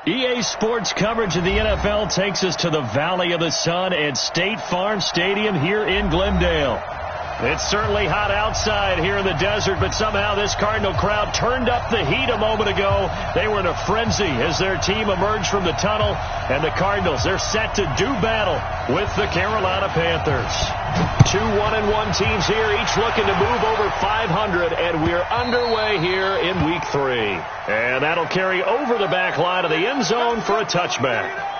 EA Sports coverage of the NFL takes us to the Valley of the Sun at State Farm Stadium here in Glendale. It's certainly hot outside here in the desert, but somehow this Cardinal crowd turned up the heat a moment ago. They were in a frenzy as their team emerged from the tunnel, and the Cardinals, they're set to do battle with the Carolina Panthers. Two 1-1 teams here, each looking to move over 500, and we're underway here in Week 3. And that'll carry over the back line of the end zone for a touchback.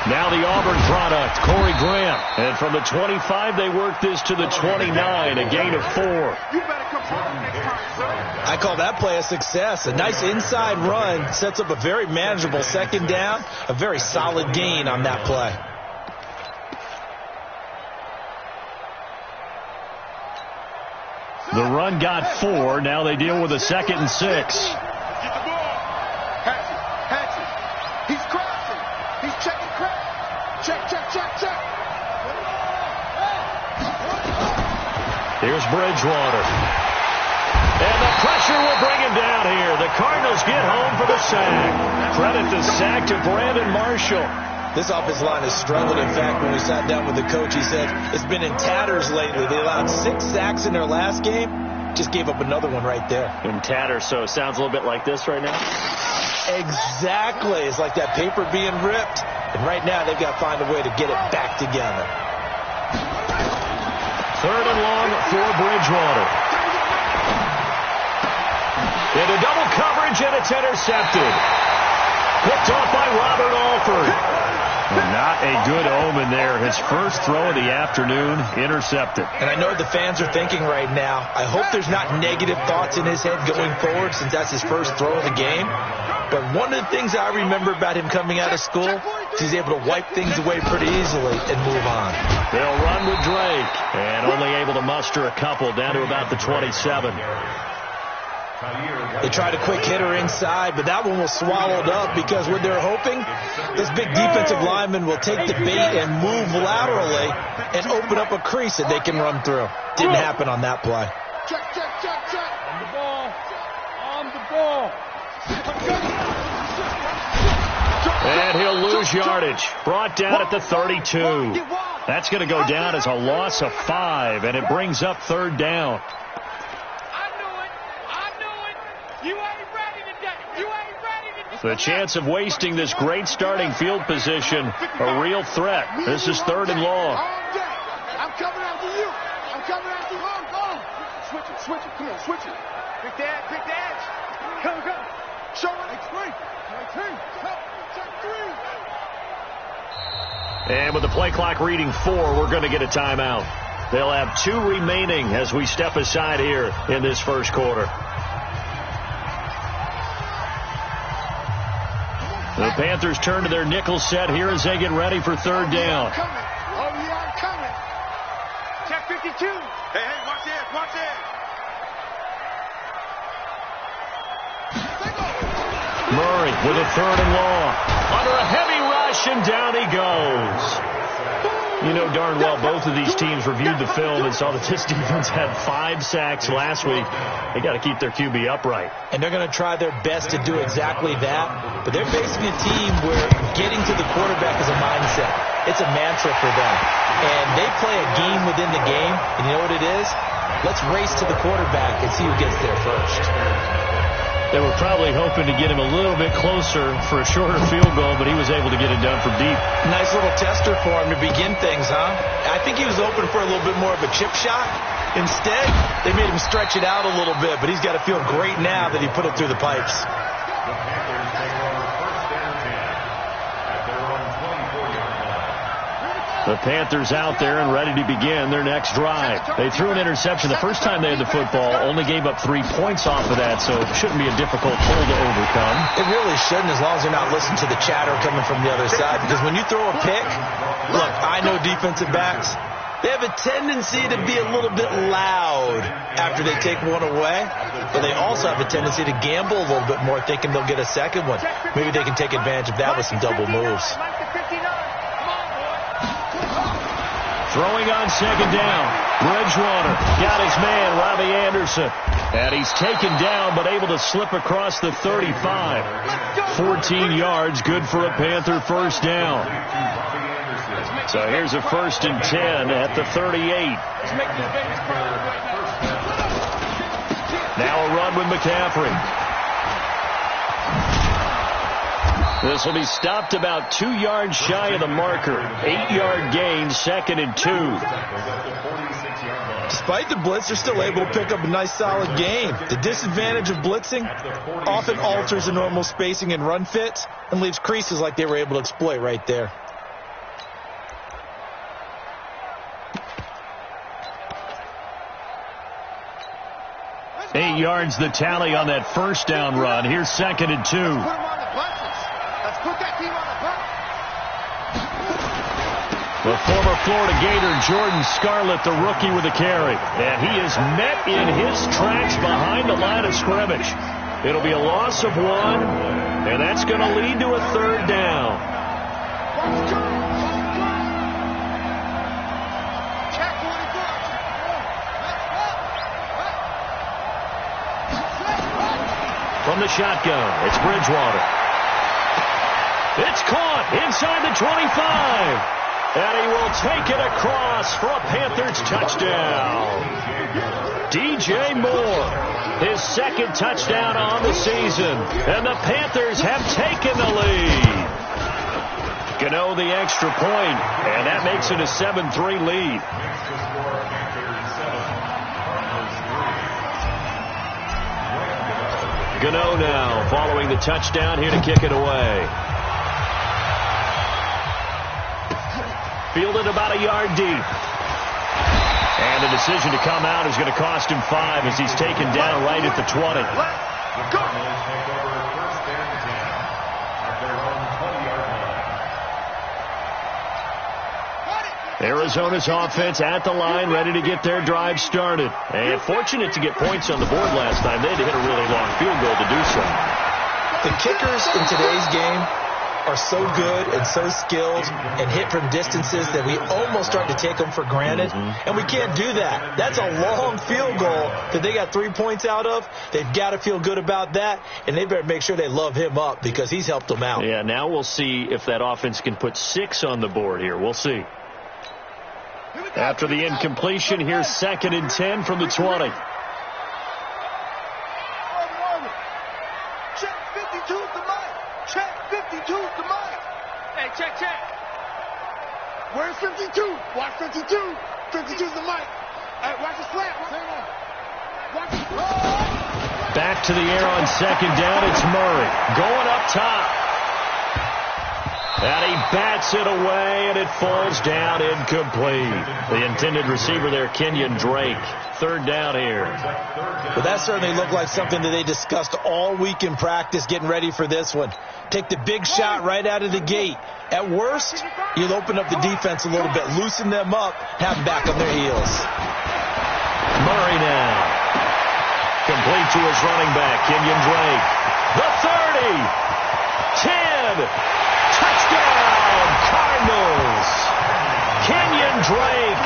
Now the Auburn product, Corey Graham. And from the 25, they work this to the 29, a gain of 4. I call that play a success. A nice inside run sets up a very manageable second down, a very solid gain on that play. The run got 4. Now they deal with a 2nd and 6. Here's Bridgewater. And the pressure will bring him down here. The Cardinals get home for the sack. Credit the sack to Brandon Marshall. This offensive line has struggled. In fact, when we sat down with the coach, he said it's been in tatters lately. They allowed 6 sacks in their last game. Just gave up another one right there. In tatters, so it sounds a little bit like this right now? Exactly. It's like that paper being ripped. And right now, they've got to find a way to get it back together. 3rd and long for Bridgewater. Into double coverage, and it's intercepted. Picked off by Robert Alford. And not a good omen there. His first throw of the afternoon, intercepted. And I know what the fans are thinking right now. I hope there's not negative thoughts in his head going forward since that's his first throw of the game. But one of the things I remember about him coming out of school is he's able to wipe things away pretty easily and move on. They'll run with Drake, and only able to muster a couple down to about the 27. They tried a quick hitter inside, but that one was swallowed up because what they're hoping, this big defensive lineman will take the bait and move laterally and open up a crease that they can run through. Didn't happen on that play. Check. On the ball. On the ball. And he'll lose yardage. Brought down at the 32. That's going to go down as a loss of 5, and it brings up 3rd down. The chance of wasting this great starting field position, a real threat. This is 3rd and long. I'm coming after you. Switch it. Come on, switch it. Big dash. Come. Show it. And with the play clock reading 4, we're going to get a timeout. They'll have 2 remaining as we step aside here in this first quarter. The Panthers turn to their nickel set here as they get ready for 3rd down. I'm coming. Check 52. Hey, watch it. Murray with a 3rd and long. Under a heavy rush, and down he goes. You know darn well both of these teams reviewed the film and saw that this defense had 5 sacks last week. They got to keep their QB upright. And they're going to try their best to do exactly that. But they're facing a team where getting to the quarterback is a mindset. It's a mantra for them. And they play a game within the game. And you know what it is? Let's race to the quarterback and see who gets there first. They were probably hoping to get him a little bit closer for a shorter field goal, but he was able to get it done from deep. Nice little tester for him to begin things, huh? I think he was open for a little bit more of a chip shot. Instead, they made him stretch it out a little bit, but he's got to feel great now that he put it through the pipes. The Panthers out there and ready to begin their next drive. They threw an interception the first time they had the football, only gave up 3 points off of that, so it shouldn't be a difficult hole to overcome. It really shouldn't, as long as they're not listening to the chatter coming from the other side, because when you throw a pick, look, I know defensive backs, they have a tendency to be a little bit loud after they take one away, but they also have a tendency to gamble a little bit more, thinking they'll get a second one. Maybe they can take advantage of that with some double moves. Throwing on second down. Bridgewater got his man, Robbie Anderson. And he's taken down but able to slip across the 35. 14 yards, good for a Panther first down. So here's a 1st and 10 at the 38. Now a run with McCaffrey. This will be stopped about 2 yards shy of the marker. 8-yard gain, 2nd and 2. Despite the blitz, they're still able to pick up a nice solid gain. The disadvantage of blitzing often alters the normal spacing and run fits and leaves creases like they were able to exploit right there. Eight yards the tally on that first down run. Here's 2nd and 2. The former Florida Gator, Jordan Scarlett, the rookie with a carry. And he is met in his tracks behind the line of scrimmage. It'll be a loss of 1, and that's going to lead to a 3rd down. From the shotgun, it's Bridgewater. It's caught inside the 25. And he will take it across for a Panthers touchdown. DJ Moore, his 2nd touchdown on the season. And the Panthers have taken the lead. Gano the extra point, and that makes it a 7-3 lead. Gano now following the touchdown here to kick it away. Fielded about a yard deep. And the decision to come out is going to cost him 5 as he's taken down right at the 20. Arizona's offense at the line, ready to get their drive started. And fortunate to get points on the board last time. They had to hit a really long field goal to do so. The kickers in today's game are so good and so skilled and hit from distances that we almost start to take them for granted. And we can't do that. That's a long field goal that they got 3 points out of. They've got to feel good about that, and they better make sure they love him up because he's helped them out. Yeah, now we'll see if that offense can put 6 on the board here. We'll see. After the incompletion, here's 2nd and 10 from the 20. Check 52's the mic. Check 52's the mic. Hey, check. Where's 52? Watch 52. 52's the mic. Hey, watch the slant. Watch the Back to the air on 2nd down. It's Murray going up top. And he bats it away, and it falls down incomplete. The intended receiver there, Kenyon Drake. 3rd down here. Well, that certainly looked like something that they discussed all week in practice getting ready for this one. Take the big shot right out of the gate. At worst, you'll open up the defense a little bit, loosen them up, have them back on their heels. Murray now. Complete to his running back, Kenyon Drake. The 30. 10. Touchdown, Cardinals. Kenyon Drake,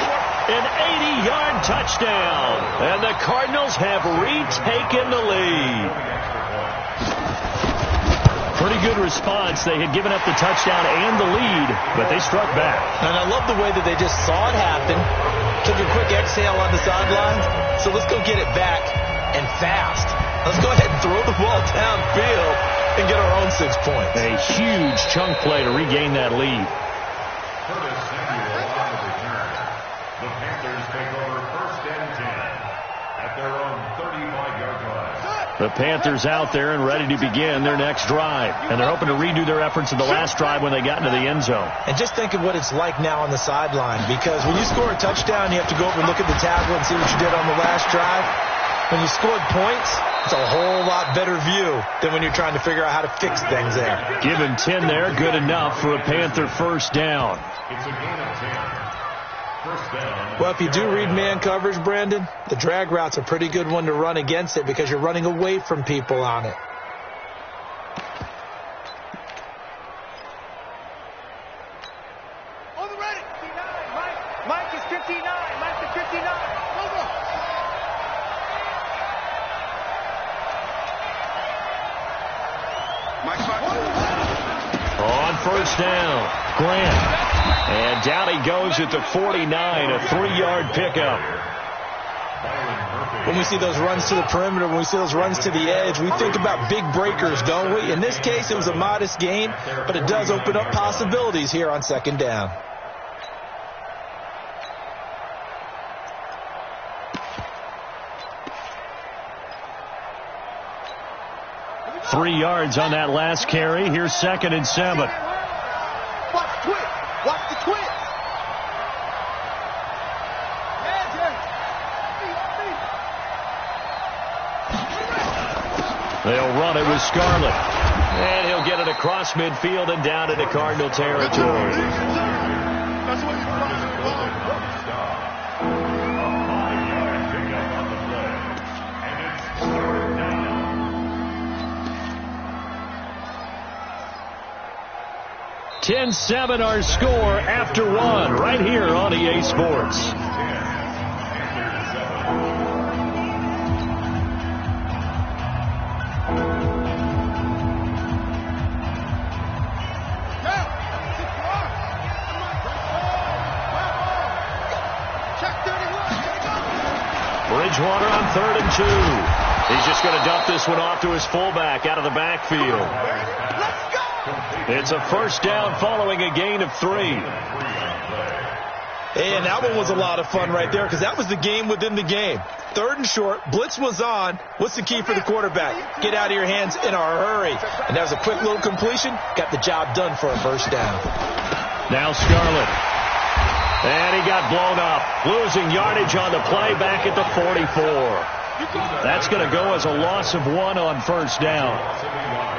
an 80-yard touchdown. And the Cardinals have retaken the lead. Pretty good response. They had given up the touchdown and the lead, but they struck back. And I love the way that they just saw it happen, took a quick exhale on the sidelines. So let's go get it back and fast. Let's go ahead and throw the ball downfield and get our own 6 points. A huge chunk play to regain that lead. Curtis Samuel on the return. The Panthers take over 1st and 10 at their own 35-yard line. The Panthers out there and ready to begin their next drive. And they're hoping to redo their efforts in the last drive when they got into the end zone. And just think of what it's like now on the sideline, because when you score a touchdown, you have to go over and look at the tablet and see what you did on the last drive. When you scored points, it's a whole lot better view than when you're trying to figure out how to fix things there. Give him 10 there, good enough for a Panther first down. It's a gain of 10. First down. Well, if you do read man coverage, Brandon, the drag route's a pretty good one to run against it because you're running away from people on it. On the ready. 59. Mike is 59. Mike is 59. Over. On first down, Grant. And down he goes at the 49, a 3-yard pickup. When we see those runs to the perimeter, when we see those runs to the edge, we think about big breakers, don't we? In this case, it was a modest gain, but it does open up possibilities here on second down. Three yards on that last carry. Here's 2nd and 7. Watch the twist. Watch the twist. They'll run it with Scarlett. And he'll get it across midfield and down into Cardinal territory. That's what you're trying to do. 10-7 our score after 1 right here on EA Sports. Bridgewater on 3rd and 2. He's just going to dump this one off to his fullback out of the backfield. It's a first down following a gain of 3. And that one was a lot of fun right there because that was the game within the game. 3rd and short, blitz was on. What's the key for the quarterback? Get out of your hands in a hurry. And that was a quick little completion. Got the job done for a first down. Now Scarlett. And he got blown up. Losing yardage on the play back at the 44. That's going to go as a loss of 1 on first down.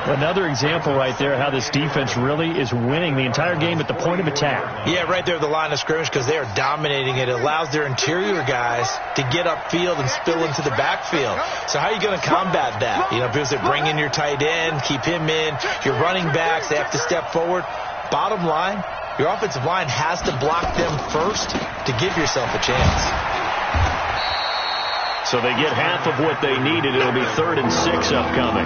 Another example right there how this defense really is winning the entire game at the point of attack. Yeah, right there at the line of scrimmage because they are dominating it. It allows their interior guys to get upfield and spill into the backfield. So how are you going to combat that? You know, because they bring in your tight end, keep him in. Your running backs, they have to step forward. Bottom line, your offensive line has to block them first to give yourself a chance. So they get half of what they needed. It'll be 3rd and 6 upcoming.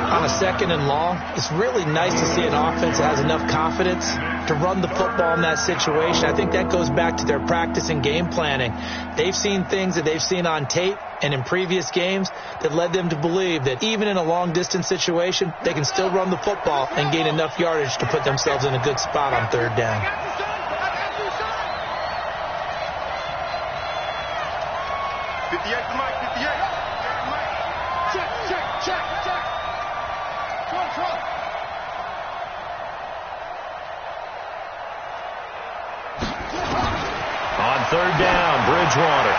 On a 2nd and long, it's really nice to see an offense that has enough confidence to run the football in that situation. I think that goes back to their practice and game planning. They've seen things that they've seen on tape and in previous games that led them to believe that even in a long-distance situation, they can still run the football and gain enough yardage to put themselves in a good spot on 3rd down. On 3rd down, Bridgewater.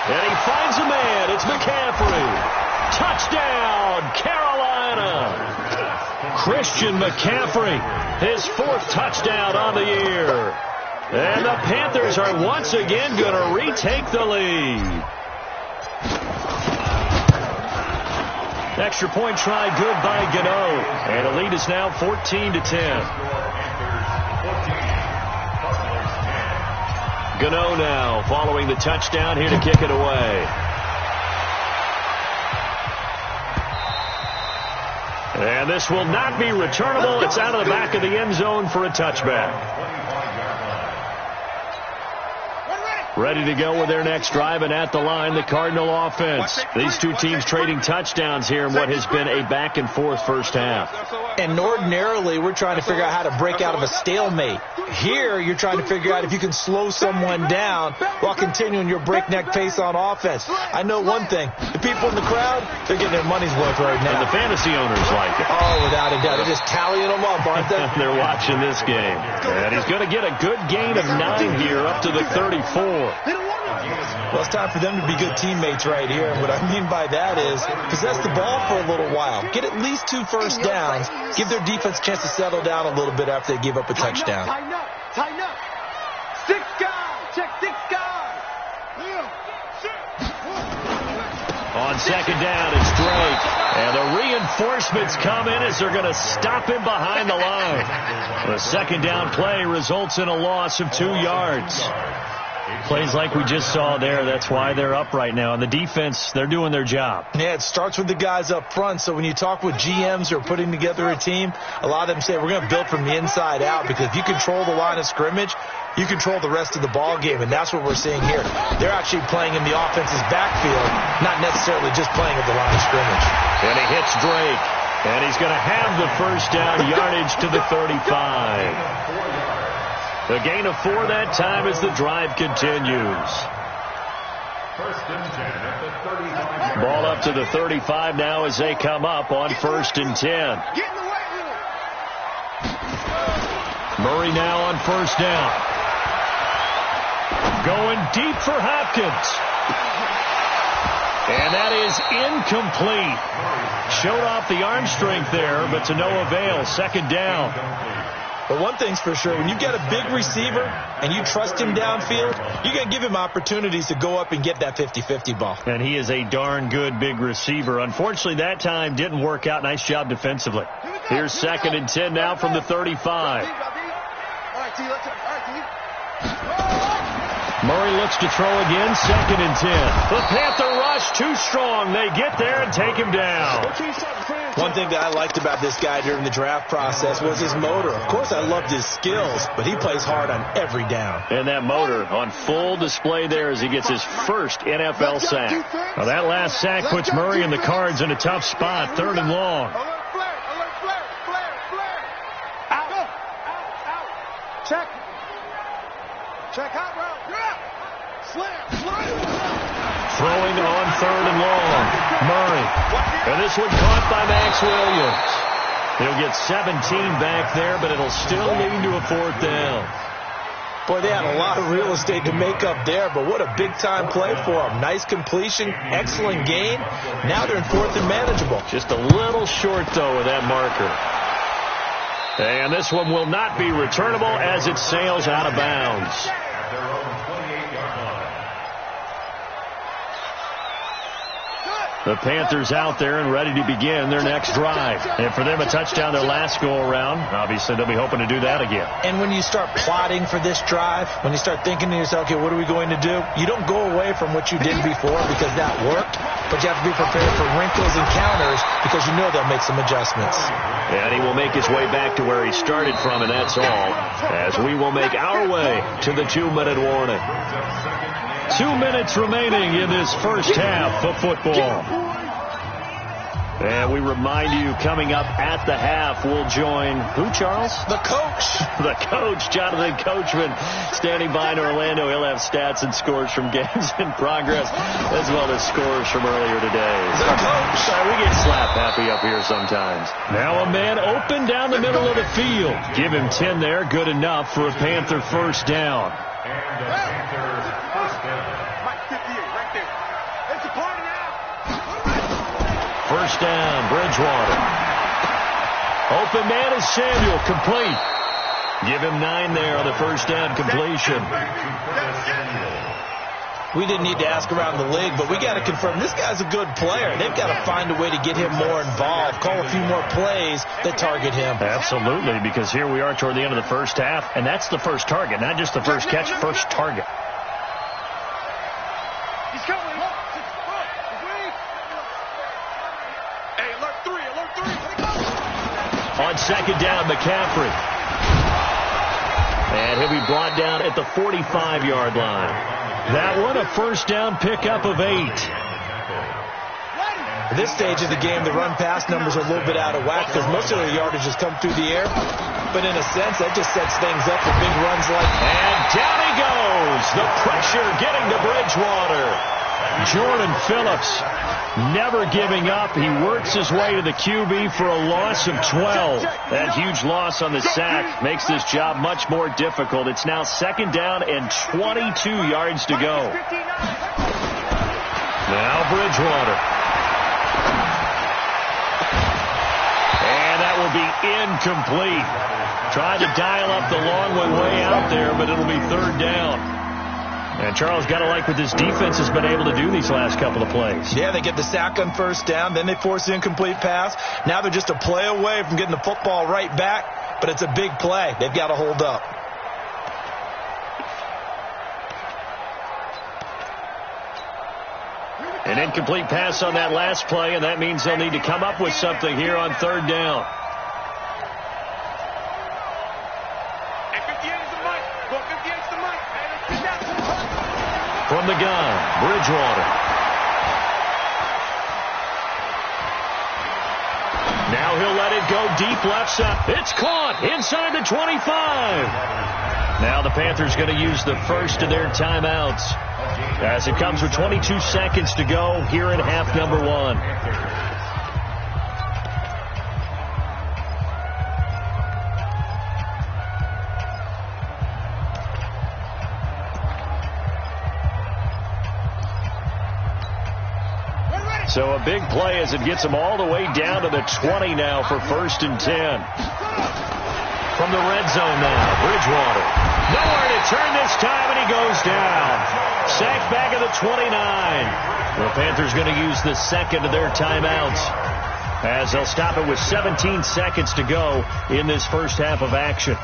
And he finds a man. It's McCaffrey. Touchdown, Carolina. Christian McCaffrey, his 4th touchdown on the year. And the Panthers are once again going to retake the lead. Extra point try good by Gano. And the lead is now 14-10. Gano now following the touchdown here to kick it away. And this will not be returnable. It's out of the back of the end zone for a touchback. Ready to go with their next drive, and at the line, the Cardinal offense. These two teams trading touchdowns here in what has been a back-and-forth first half. And ordinarily, we're trying to figure out how to break out of a stalemate. Here, you're trying to figure out if you can slow someone down while continuing your breakneck pace on offense. I know one thing. The people in the crowd, they're getting their money's worth right now. And the fantasy owners like it. Oh, without a doubt. They're just tallying them up, aren't they? They're watching this game. And he's going to get a good gain of 9 here up to the 34. Well, it's time for them to be good teammates right here. And what I mean by that is possess the ball for a little while. Get at least 2 first downs. Give their defense a chance to settle down a little bit after they give up a touchdown. Tighten up. Tighten up. 6 guys. Check 6 guys. On second down, it's Drake. And the reinforcements come in as they're going to stop him behind the line. The second down play results in a loss of 2 yards. Plays like we just saw there. That's why they're up right now. And the defense, they're doing their job. Yeah, it starts with the guys up front. So when you talk with GMs who are putting together a team, a lot of them say we're going to build from the inside out, because if you control the line of scrimmage, you control the rest of the ball game, and that's what we're seeing here. They're actually playing in the offense's backfield, not necessarily just playing at the line of scrimmage. And he hits Drake, and he's going to have the first down, yardage to the 35. The gain of 4 that time as the drive continues. First and 10 at the 35. Ball up to the 35 now as they come up on first and 10. Get in the way here. Murray now on first down. Going deep for Hopkins. And that is incomplete. Showed off the arm strength there, but to no avail. Second down. But one thing's for sure, when you get a big receiver and you trust him downfield, you're going to give him opportunities to go up and get that 50-50 ball. And he is a darn good big receiver. Unfortunately, that time didn't work out. Nice job defensively. Here's second and 10 now from the 35. Murray looks to throw again, second and 10. The Panther rush too strong. They get there and take him down. One thing that I liked about this guy during the draft process was his motor. Of course, I loved his skills, but he plays hard on every down. And that motor on full display there as he gets his first NFL sack. Now that last sack puts Murray and the Cards in a tough spot, 3rd and long. Check. Check out route. Slam. Throwing on 3rd and long. Murray. And this one caught by Max Williams. He'll get 17 back there, but it'll still lead to a 4th down. Boy, they had a lot of real estate to make up there, but what a big-time play for them. Nice completion, excellent game. Now they're in 4th and manageable. Just a little short, though, with that marker. And this one will not be returnable as it sails out of bounds. The Panthers out there and ready to begin their next drive. And for them, a touchdown their last go-around. Obviously, they'll be hoping to do that again. And when you start plotting for this drive, when you start thinking to yourself, okay, what are we going to do? You don't go away from what you did before because that worked, but you have to be prepared for wrinkles and counters because you know they'll make some adjustments. And he will make his way back to where he started from, and that's all, as we will make our way to the 2-minute warning. 2 minutes remaining in this first half of football. And we remind you, coming up at the half, we'll join who, Charles? The coach. The coach, Jonathan Coachman, standing by in Orlando. He'll have stats and scores from games in progress, as well as scores from earlier today. The coach. We get slap happy up here sometimes. Now a man open down the middle of the field. Give him 10 there, good enough for a Panther first down. And the Panthers first down. Mike 58 right there. It's a party now. First down, Bridgewater. Open man is Samuel, complete. Give him 9 there on the first down completion. We didn't need to ask around the league, but we got to confirm this guy's a good player. They've got to find a way to get him more involved, call a few more plays that target him. Absolutely, because here we are toward the end of the first half, and that's the first target, not just the first catch, first target. He's coming. Hey, alert 3. On second down, McCaffrey. And he'll be brought down at the 45-yard line. That one, a first down pickup of 8. At this stage of the game, the run-pass numbers are a little bit out of whack because most of the yardage has come through the air. But in a sense, that just sets things up for big runs like... And down he goes. The pressure getting to Bridgewater. Jordan Phillips never giving up. He works his way to the QB for a loss of 12. That huge loss on the sack makes this job much more difficult. It's now 2nd down and 22 yards to go. Now Bridgewater. And that will be incomplete. Tried to dial up the long one way out there, but it'll be 3rd down. And Charles, got to like what this defense has been able to do these last couple of plays. Yeah, they get the sack on 1st down, then they force the incomplete pass. Now they're just a play away from getting the football right back, but it's a big play. They've got to hold up. An incomplete pass on that last play, and that means they'll need to come up with something here on 3rd down. From the gun, Bridgewater. Now he'll let it go deep left side. It's caught inside the 25. Now the Panthers going to use the first of their timeouts as it comes with 22 seconds to go here in half number 1. So a big play as it gets them all the way down to the 20 now for 1st and 10. From the red zone now, Bridgewater. Nowhere to turn this time, and he goes down. Sacked back at the 29. The Panthers going to use the 2nd of their timeouts as they'll stop it with 17 seconds to go in this first half of action.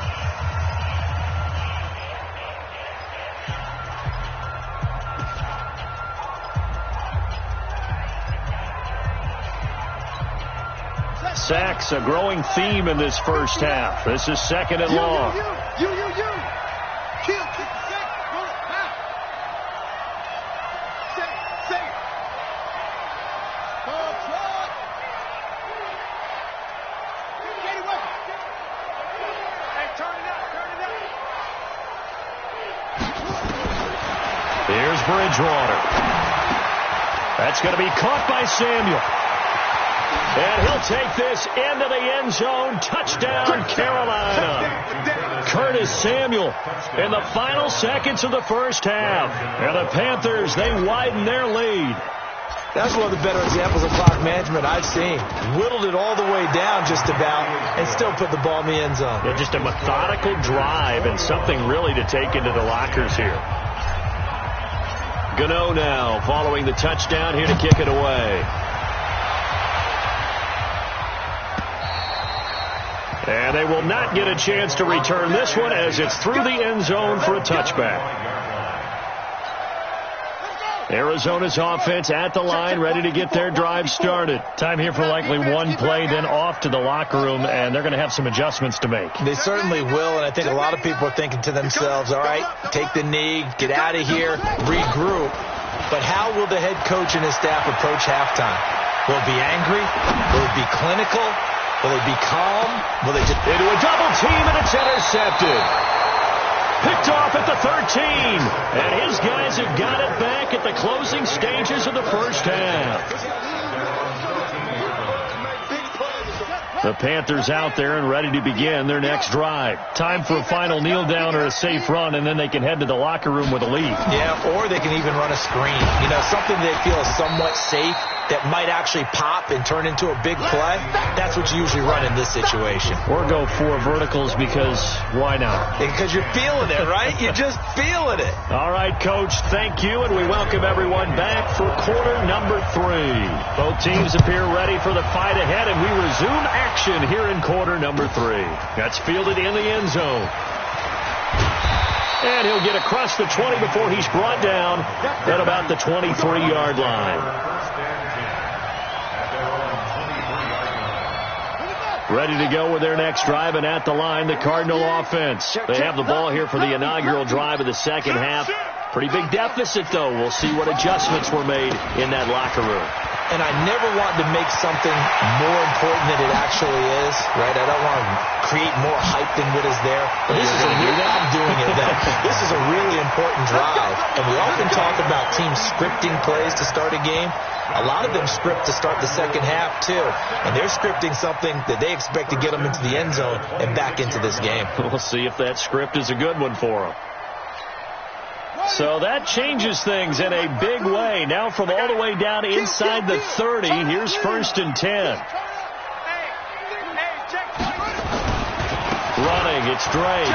Sacks, a growing theme in this first half. This is 2nd and long. Kill, kick the sack, roll it, now. Safe. Control. Get away. Hey, turn it up. Here's Bridgewater. That's going to be caught by Samuel. And he'll take this into the end zone. Touchdown, Carolina. Curtis Samuel in the final seconds of the first half. And the Panthers, they widen their lead. That's one of the better examples of clock management I've seen. Whittled it all the way down just about and still put the ball in the end zone. Yeah, just a methodical drive and something really to take into the lockers here. Gano now following the touchdown here to kick it away. And they will not get a chance to return this one as it's through the end zone for a touchback. Arizona's offense at the line, ready to get their drive started. Time here for likely one play, then off to the locker room, and they're going to have some adjustments to make. They certainly will, and I think a lot of people are thinking to themselves, all right, take the knee, get out of here, regroup. But how will the head coach and his staff approach halftime? Will it be angry? Will it be clinical? Will it be calm? Will they just into a double team, and it's intercepted? Picked off at the 13. And his guys have got it back at the closing stages of the first half. The Panthers out there and ready to begin their next drive. Time for a final kneel down or a safe run, and then they can head to the locker room with a lead. Yeah, or they can even run a screen. You know, something they feel is somewhat safe that might actually pop and turn into a big play. That's what you usually run in this situation. Or go 4 verticals because why not? Because you're feeling it, right? You're just feeling it. All right, Coach, thank you, and we welcome everyone back for quarter number 3. Both teams appear ready for the fight ahead, and we resume action here in quarter number 3. That's fielded in the end zone. And he'll get across the 20 before he's brought down at about the 23-yard line. Ready to go with their next drive, and at the line, the Cardinal offense. They have the ball here for the inaugural drive of the second half. Pretty big deficit, though. We'll see what adjustments were made in that locker room. and I never want to make something more important than it actually is, right? I don't want to create more hype than what is there. But this is I'm doing it then. This is a really important drive, and we often talk about teams scripting plays to start a game. A lot of them script to start the second half, too. And they're scripting something that they expect to get them into the end zone and back into this game. We'll see if that script is a good one for them. So that changes things in a big way. Now from all the way down inside the 30, here's 1st and 10. Running, it's Drake.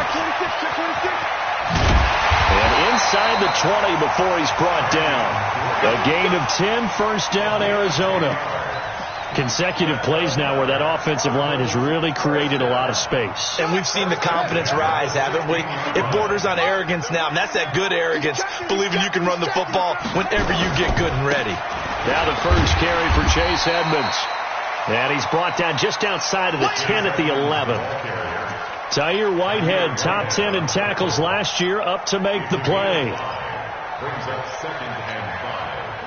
And inside the 20 before he's brought down. A gain of 10, first down, Arizona. Consecutive plays now where that offensive line has really created a lot of space. And we've seen the confidence rise, haven't we? It borders on arrogance now, and that's that good arrogance, believing you can run the football whenever you get good and ready. Now the first carry for Chase Edmonds. And he's brought down just outside of the 10 at the 11. Tyre Whitehead, top 10 in tackles last year, up to make the play.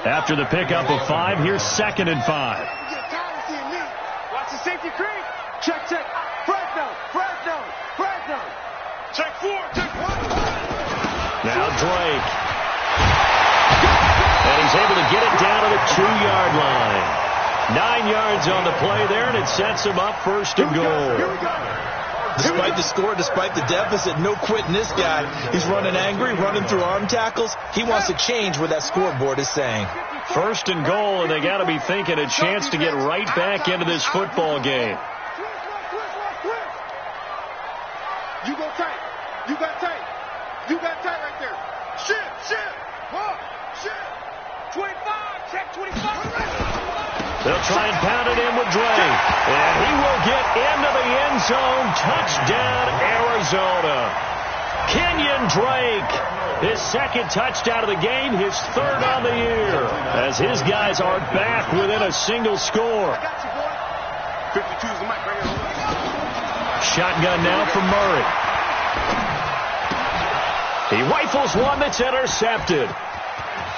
After the pickup of 5, here's 2nd and 5. Watch the safety creep. Check. Fresno. Check 4. Now Drake. And he's able to get it down to the 2-yard line. 9 yards on the play there, and it sets him up 1st and goal. Here we go. Despite the score, despite the deficit, no quitting this guy. He's running angry, running through arm tackles. He wants to change what that scoreboard is saying. 1st and goal, and they got to be thinking a chance to get right back into this football game. You go tight. You got tight right there. Shift. 25. Check 25. They'll try and pound it in with Drake. And he will get into the end zone. Touchdown, Arizona. Kenyon Drake, his 2nd touchdown of the game, his 3rd on the year, as his guys are back within a single score. 52's the mic right here. Shotgun now from Murray. He rifles one that's intercepted.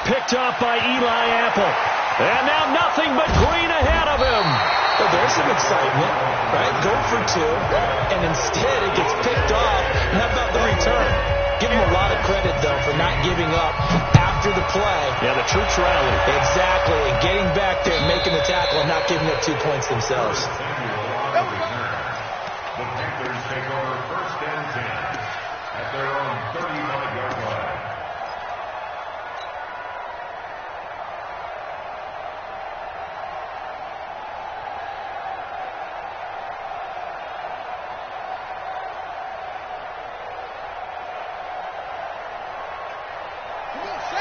Picked off by Eli Apple. And now nothing but green ahead of him. Well, there's some excitement, right? Go for 2, and instead it gets picked off. And how about the return? Give him a lot of credit, though, for not giving up after the play. Yeah, the troops rally. Exactly, and getting back there and making the tackle and not giving up 2 points themselves. The Panthers take over 1st and 10 at their own 35-yard line.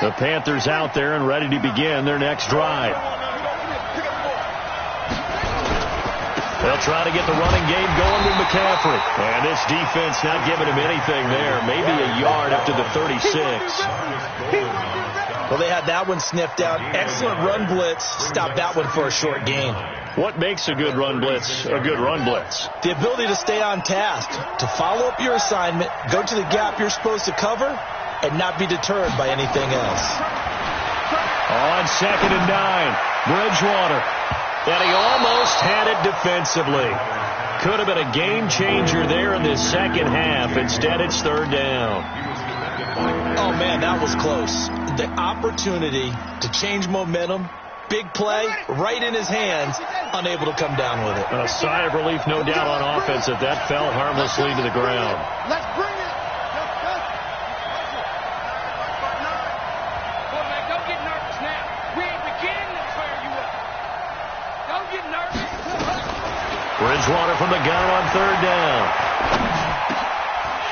The Panthers out there and ready to begin their next drive. They'll try to get the running game going with McCaffrey. And this defense not giving him anything there. Maybe a yard up to the 36. Well, they had that one sniffed out. Excellent run blitz. Stopped that one for a short gain. What makes a good run blitz a good run blitz? The ability to stay on task, to follow up your assignment, go to the gap you're supposed to cover, and not be deterred by anything else. On 2nd and 9, Bridgewater. And he almost had it defensively. Could have been a game changer there in this second half. Instead, it's 3rd down. Oh, man, that was close. The opportunity to change momentum, big play, right in his hands, unable to come down with it. A sigh of relief, no doubt, on offense that that fell harmlessly to the ground. Let's bring it. Bridgewater from the gun on 3rd down.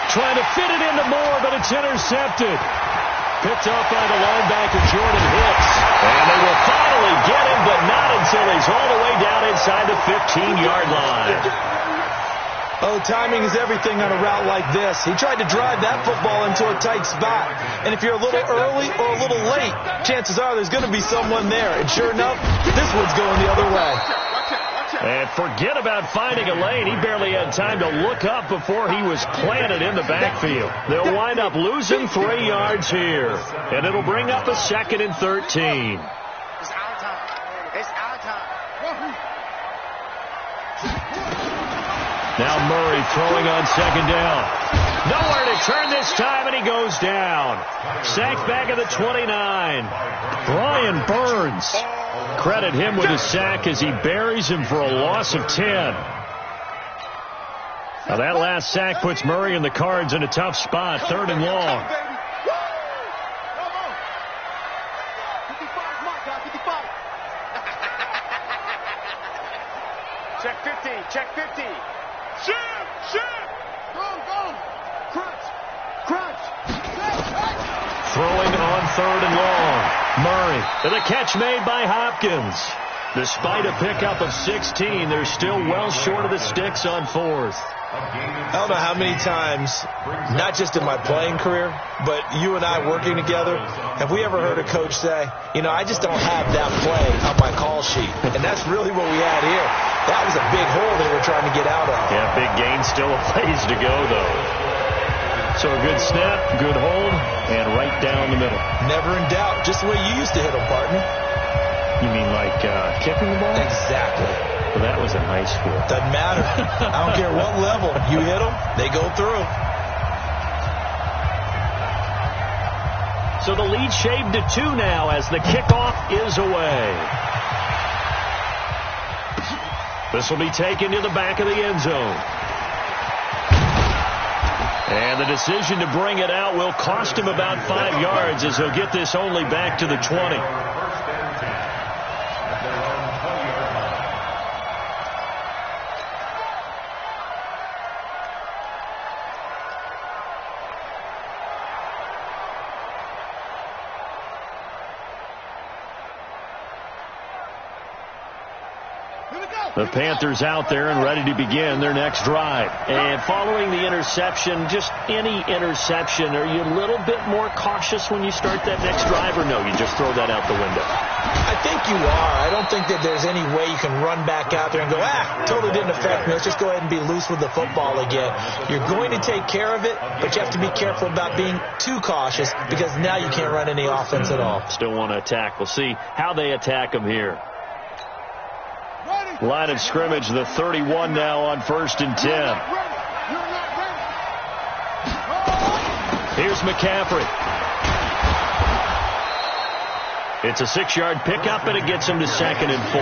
Trying to fit it into Moore, but it's intercepted. Picked up by the linebacker, Jordan Hicks. And they will finally get him, but not until he's all the way down inside the 15-yard line. Oh, timing is everything on a route like this. He tried to drive that football into a tight spot. And if you're a little early or a little late, chances are there's going to be someone there. And sure enough, this one's going the other way. And forget about finding a lane. He barely had time to look up before he was planted in the backfield. They'll wind up losing 3 yards here. And it'll bring up a 2nd and 13. It's our time. It's our Now Murray throwing on second down. Nowhere to turn this time, and he goes down. Sacked back at the 29. Brian Burns. Credit him with a sack as he buries him for a loss of 10. Now that last sack puts Murray and the Cards in a tough spot, 3rd and long. Check 50, check 50. Shoot! Go! Crunch! Throwing on 3rd and long. Murray to the catch made by Hopkins. Despite a pickup of 16, they're still well short of the sticks on 4th. I don't know how many times, not just in my playing career, but you and I working together, have we ever heard a coach say, you know, I just don't have that play on my call sheet. And that's really what we had here. That was a big hole they were trying to get out of. Yeah, big gain, still a ways to go, though. So a good snap, good hold, and right down the middle. Never in doubt. Just the way you used to hit them, partner. You mean like kicking the ball? Exactly. Well, that was in high school. Doesn't matter. I don't care what level. You hit them, they go through. So the lead shaved to 2 now as the kickoff is away. This will be taken to the back of the end zone. And the decision to bring it out will cost him about 5 yards as he'll get this only back to the 20. The Panthers out there and ready to begin their next drive. And following the interception, just any interception, are you a little bit more cautious when you start that next drive, or no, you just throw that out the window? I think you are. I don't think that there's any way you can run back out there and go, totally didn't affect me. Let's just go ahead and be loose with the football again. You're going to take care of it, but you have to be careful about being too cautious because now you can't run any offense at all. Still want to attack. We'll see how they attack them here. Line of scrimmage, the 31 now on 1st and 10. Here's McCaffrey. It's a 6-yard pickup, and it gets him to 2nd and 4.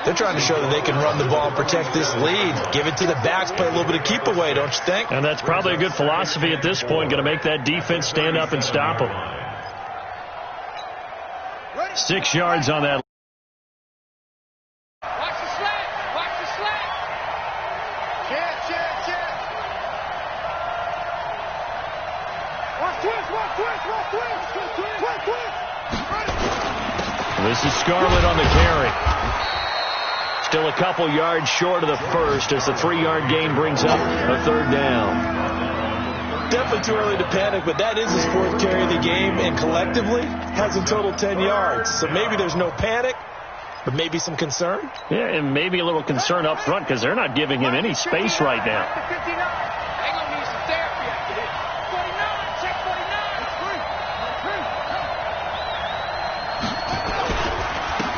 They're trying to show that they can run the ball and protect this lead. Give it to the backs, play a little bit of keep away, don't you think? And that's probably a good philosophy at this point, going to make that defense stand up and stop them. 6 yards on that. This is Scarlett on the carry. Still a couple yards short of the first as the 3-yard gain brings up a 3rd down. Definitely too early to panic, but that is his 4th carry of the game, and collectively has a total 10 yards. So maybe there's no panic, but maybe some concern. Yeah, and maybe a little concern up front because they're not giving him any space right now.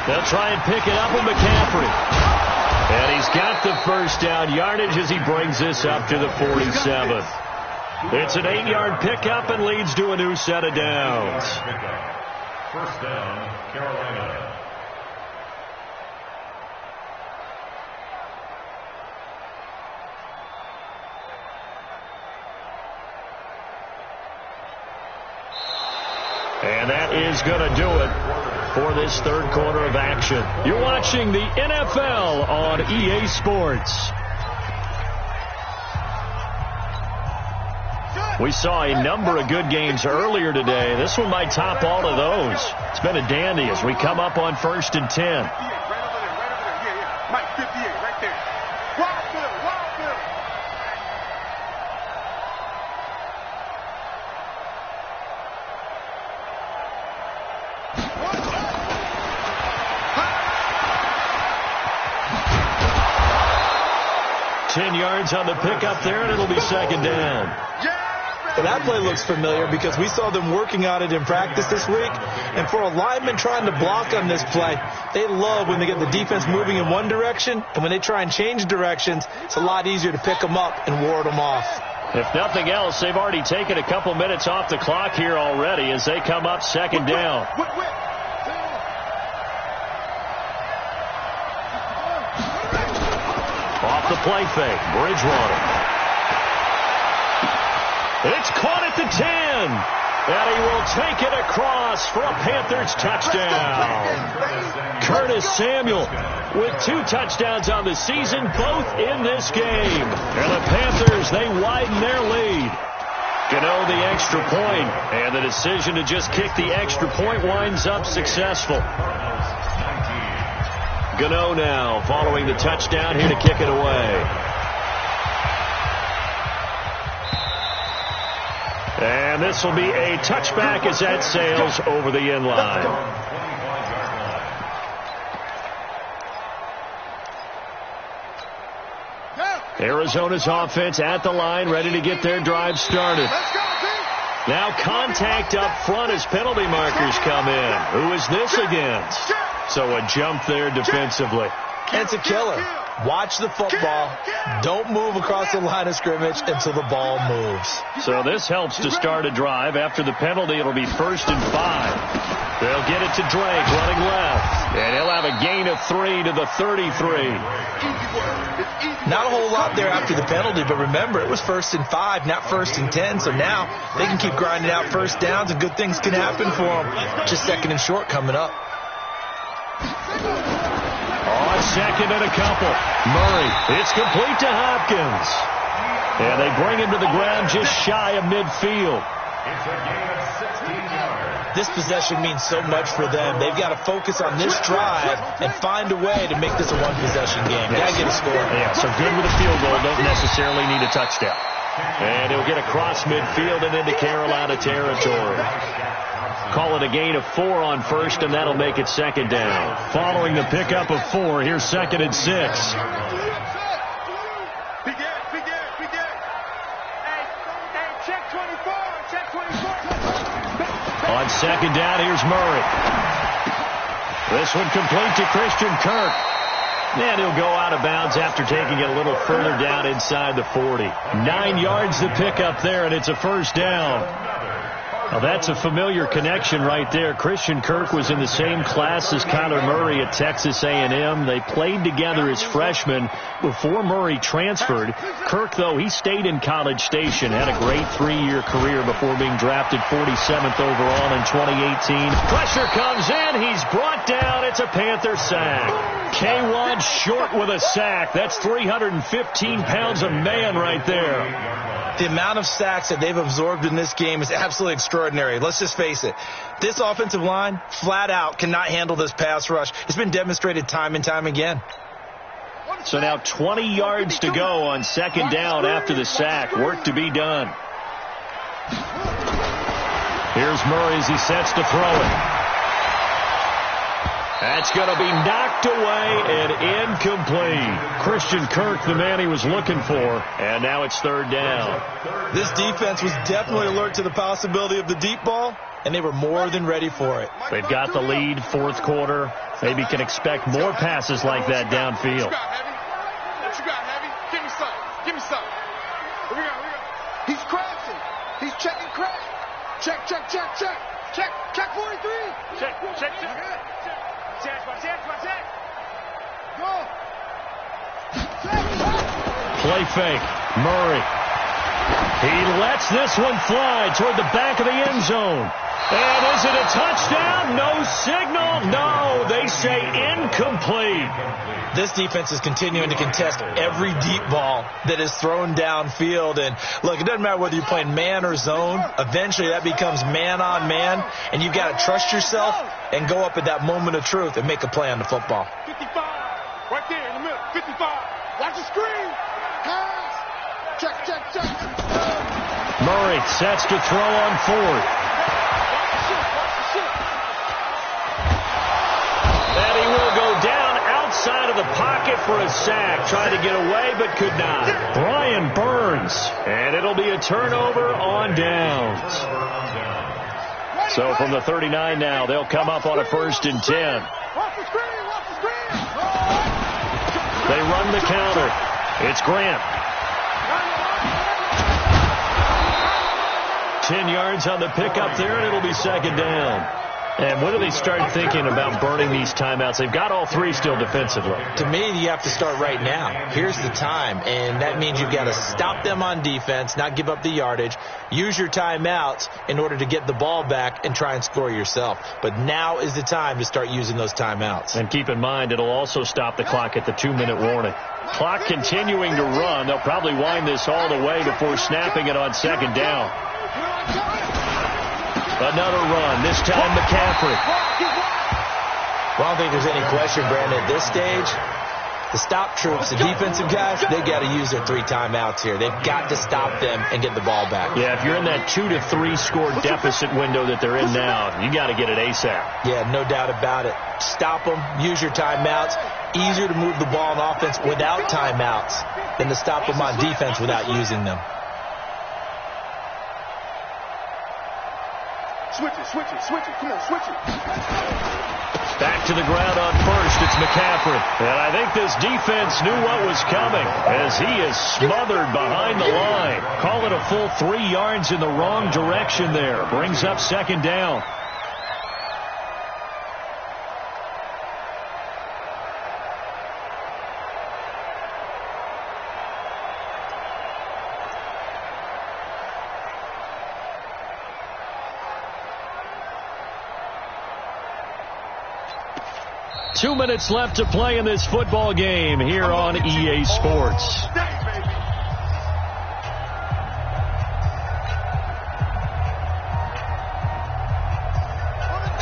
They'll try and pick it up with McCaffrey. And he's got the first down yardage as he brings this up to the 47. It's an 8-yard pickup and leads to a new set of downs. First down, Carolina. And that is going to do it for this 3rd quarter of action. You're watching the NFL on EA Sports. We saw a number of good games earlier today. This one might top all of those. It's been a dandy as we come up on 1st and 10. Mike, 58, right there. Wild Bill. Ten yards on the pickup there, and it'll be 2nd down. Yeah, Well, that play looks familiar because we saw them working on it in practice this week. And for a lineman trying to block on this play, they love when they get the defense moving in one direction. And when they try and change directions, it's a lot easier to pick them up and ward them off. If nothing else, they've already taken a couple minutes off the clock here already as they come up second down. Off the play fake, Bridgewater. It's caught at the 10, and he will take it across for a Panthers touchdown. Curtis Samuel with 2 touchdowns on the season, both in this game. And the Panthers, they widen their lead. Gano the extra point, and the decision to just kick the extra point winds up successful. Gano now following the touchdown here to kick it away. And this will be a touchback as that sails over the end line. Arizona's offense at the line, ready to get their drive started. Now contact up front as penalty markers come in. Who is this against? So a jump there defensively. It's a killer. Watch the football. Don't move across the line of scrimmage until the ball moves. So this helps to start a drive. After the penalty, it'll be 1st and 5. They'll get it to Drake running left. And he'll have a gain of 3 to the 33. Not a whole lot there after the penalty, but remember, it was 1st and 5, not 1st and 10. So now they can keep grinding out first downs and good things can happen for them. Just 2nd and short coming up. On 2nd and a couple. Murray, it's complete to Hopkins. And they bring him to the ground just shy of midfield. It's a gain of 16 yards. This possession means so much for them. They've got to focus on this drive and find a way to make this a one-possession game. Got to get a score. Yeah, so good with a field goal. Don't necessarily need a touchdown. And he'll get across midfield and into Carolina territory. Call it a gain of 4 on 1st, and that'll make it 2nd down. Following the pickup of 4, here's 2nd and 6. On 2nd down, here's Murray. This one complete to Christian Kirk. And he'll go out of bounds after taking it a little further down inside the 40. 9 yards to pick up there, and it's a 1st down. Well, that's a familiar connection right there. Christian Kirk was in the same class as Kyler Murray at Texas A&M. They played together as freshmen before Murray transferred. Kirk, though, he stayed in College Station, had a great 3-year career before being drafted 47th overall in 2018. Pressure comes in. He's brought down. It's a Panther sack. K1 short with a sack. That's 315 pounds of man right there. The amount of sacks that they've absorbed in this game is absolutely extraordinary. Let's just face it. This offensive line, flat out, cannot handle this pass rush. It's been demonstrated time and time again. So now 20 yards to go on 2nd down after the sack. Work to be done. Here's Murray as he sets to throw it. That's going to be knocked away and incomplete. Christian Kirk, the man he was looking for, and now it's 3rd down. This defense was definitely alert to the possibility of the deep ball, and they were more than ready for it. They've got the lead, 4th quarter. Maybe can expect more passes like that downfield. What you got, Heavy? Give me some. Give me some. Here we go. He's crashing. He's checking crash. Check. Check 43. Check. Go. Play fake. Murray. He lets this one fly toward the back of the end zone. And is it a touchdown? No signal. No, they say incomplete. This defense is continuing to contest every deep ball that is thrown downfield. And look, it doesn't matter whether you're playing man or zone. Eventually that becomes man on man. And you've got to trust yourself and go up at that moment of truth and make a play on the football. 55. Right there in the middle. 55. Watch the screen. Pass. Check. Murray sets to throw on 4th. And he will go down outside of the pocket for a sack. Tried to get away, but could not. Brian Burns returns, and it'll be a turnover on downs. So from the 39 now, they'll come up on a 1st and 10. They run the counter. It's Grant. 10 yards on the pickup there, and it'll be 2nd down. And when do they start thinking about burning these timeouts? They've got all 3 still defensively. To me, you have to start right now. Here's the time, and that means you've got to stop them on defense, not give up the yardage, use your timeouts in order to get the ball back and try and score yourself. But now is the time to start using those timeouts. And keep in mind, it'll also stop the clock at the 2-minute warning. Clock continuing to run. They'll probably wind this all the way before snapping it on 2nd down. Another run, this time McCaffrey. Well, I don't think there's any question, Brandon, at this stage, the stop troops, the defensive guys, they got to use their 3 timeouts here. They've got to stop them and get the ball back. Yeah, if you're in that 2 to 3 score deficit window that they're in now, you got to get it ASAP. Yeah, no doubt about it. Stop them, use your timeouts. Easier to move the ball on offense without timeouts than to stop them on defense without using them. Switch it. Come on, switch it. Back to the ground on 1st. It's McCaffrey. And I think this defense knew what was coming as he is smothered behind the line. Call it a full 3 yards in the wrong direction there. Brings up 2nd down. Two minutes left to play in this football game here on EA Sports.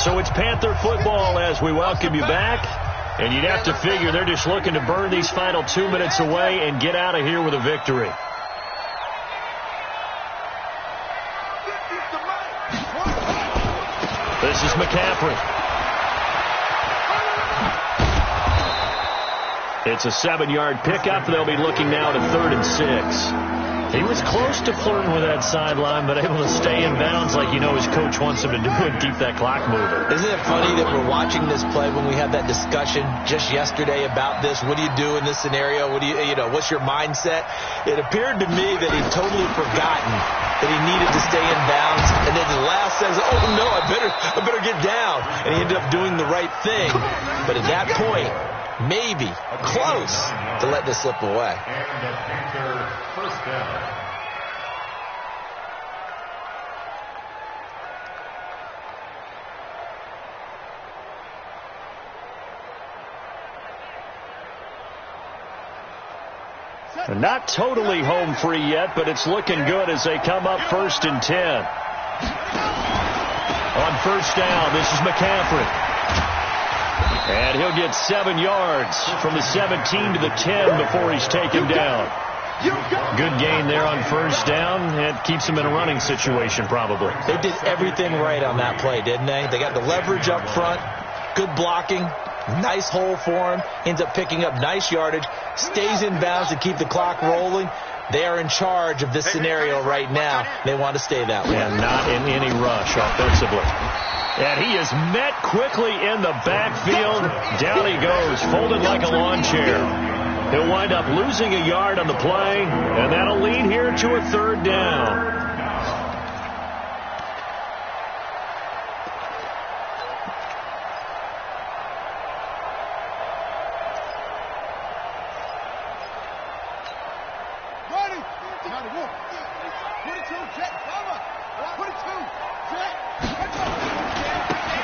So it's Panther football as we welcome you back. And you'd have to figure they're just looking to burn these final 2 minutes away and get out of here with a victory. This is McCaffrey. It's a 7-yard pickup. They'll be looking now to 3rd and 6. He was close to flirting with that sideline, but able to stay in bounds like you know his coach wants him to do and keep that clock moving. Isn't it funny that we're watching this play when we had that discussion just yesterday about this? What do you do in this scenario? What do you know, what's your mindset? It appeared to me that he'd totally forgotten that he needed to stay in bounds, and then the last says, oh no, I better get down. And he ended up doing the right thing. But at that point, maybe close to let this slip away. And the Panther 1st down. They're not totally home free yet, but it's looking good as they come up 1st and 10. On 1st down, this is McCaffrey. And he'll get 7 yards from the 17 to the 10 before he's taken down. Good gain there on 1st down. It keeps him in a running situation probably. They did everything right on that play, didn't they? They got the leverage up front, good blocking, nice hole for him, ends up picking up nice yardage, stays in bounds to keep the clock rolling. They are in charge of this scenario right now. They want to stay that way. And not in any rush offensively. And he is met quickly in the backfield. Down he goes, folded like a lawn chair. He'll wind up losing a yard on the play, and that'll lead here to a 3rd down.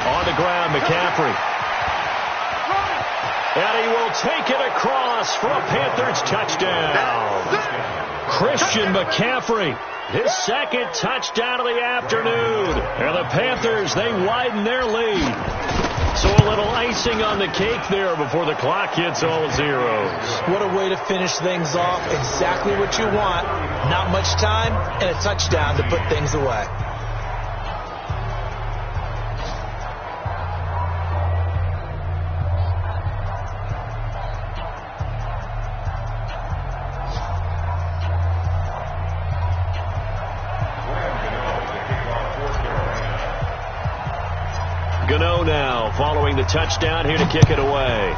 On the ground, McCaffrey. And he will take it across for a Panthers touchdown. Christian McCaffrey, his 2nd touchdown of the afternoon. And the Panthers, they widen their lead. So a little icing on the cake there before the clock hits all zeros. What a way to finish things off. Exactly what you want. Not much time and a touchdown to put things away. now, following the touchdown, here to kick it away.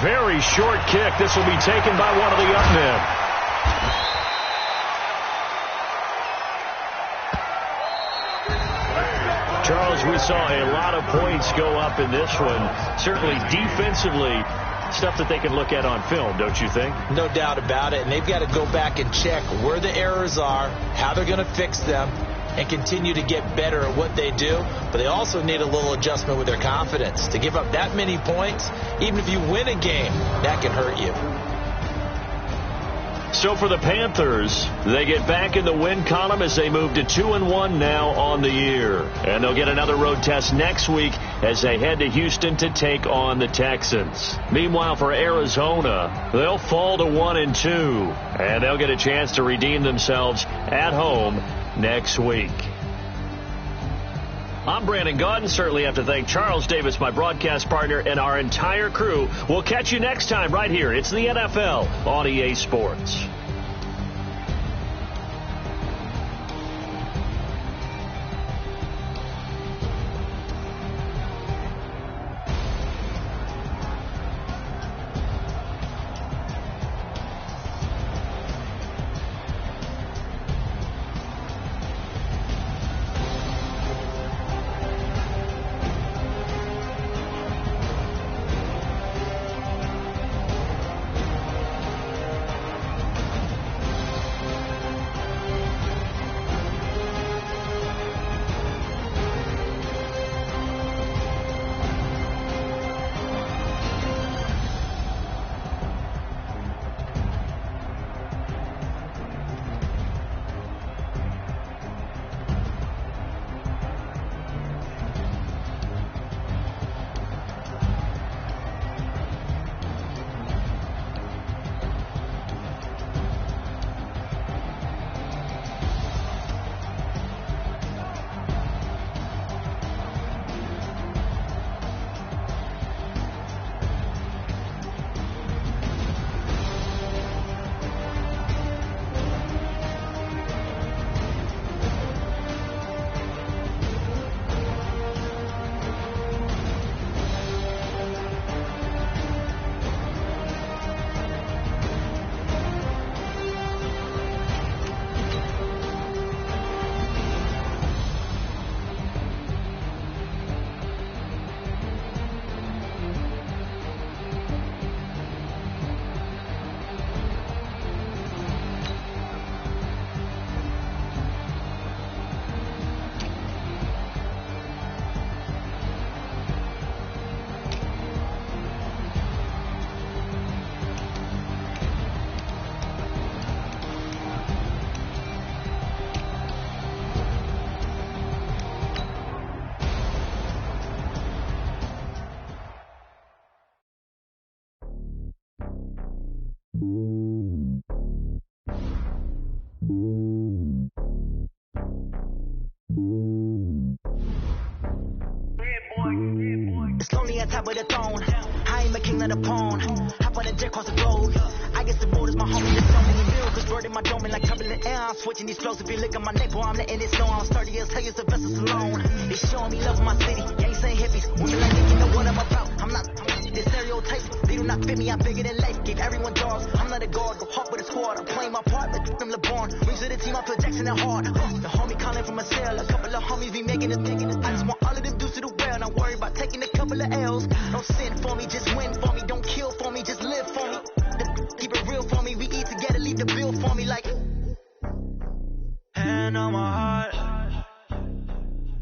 Very short kick. This will be taken by one of the up men. Charles, we saw a lot of points go up in this one. Certainly defensively, stuff that they can look at on film, don't you think? No doubt about it. And they've got to go back and check where the errors are, how they're going to fix them, and continue to get better at what they do. But they also need a little adjustment with their confidence. To give up that many points, even if you win a game, that can hurt you. So for the Panthers, they get back in the win column as they move to 2-1 now on the year. And they'll get another road test next week as they head to Houston to take on the Texans. Meanwhile, for Arizona, they'll fall to 1-2. And they'll get a chance to redeem themselves at home next week. I'm Brandon Gaudin. Certainly have to thank Charles Davis, my broadcast partner, and our entire crew. We'll catch you next time right here. It's the NFL on EA Sports. It's lonely on top of the throne. I ain't a king of the pawn. Hop on a jet across the globe. I guess the road is my homie. There's so many miracles bird in my dome like turbulent air. I'm switching these flows. If you look at my neck, boy, I'm letting it slow. I'm sturdy as hell, it's the vessels alone. They showing me love in my city. Gangsta and hippies. Women like me, you know what I'm about. I'm not the stereotypes. They do not fit me. I'm bigger than life. Gave everyone dogs. I'm not a guard. Go hard with a squad. I'm playing my part, but I'm LeBron. Rings to the team. I feel Jackson and hard. The homie calling from a cell. A couple of homies be making it. I just want all of them dudes to the well. Not worry about taking a couple of L's. Don't sin for me, just win for me. Don't kill for me, just live for me. Keep it real for me. We eat together, leave the bill for me like. Hand on my heart,